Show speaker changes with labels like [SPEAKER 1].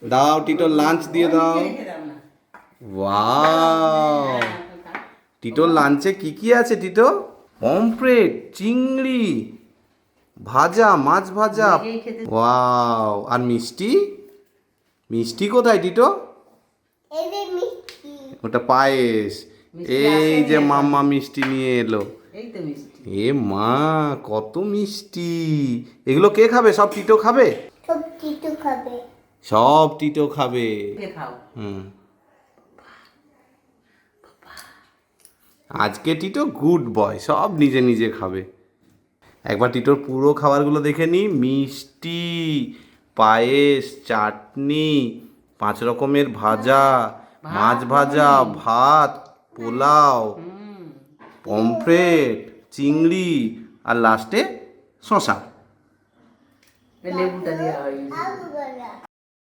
[SPEAKER 1] দাও টিটোর লাঞ্চ দিয়ে দাও। ওয়াও, টিটোর লাঞ্চে কি কি আছে টিটো? পমফ্রেট, চিংড়ি ভাজা, মাছ ভাজা। ওয়াও, আর মিষ্টি? মিষ্টি কোথায় টিটো? ওটা পায়েস। এই যে মাম্মা মিষ্টি নিয়ে এলো। এ মা, কত মিষ্টি! এগুলো কে খাবে? সব টিটো খাবে? সব টিটো খাবে। হুম, আজকে টিটো গুড বয়, সব নিজে নিজে খাবে। একবার টিটোর পুরো খাবারগুলো দেখে নি। মিষ্টি, পায়েস, চাটনি, 5 রকমের ভাজা, মাছ ভাজা, ভাত, পোলাও, পমফ্রেট, চিংড়ি, আর লাস্টে শশা।
[SPEAKER 2] লেবুটা দেওয়া হয়।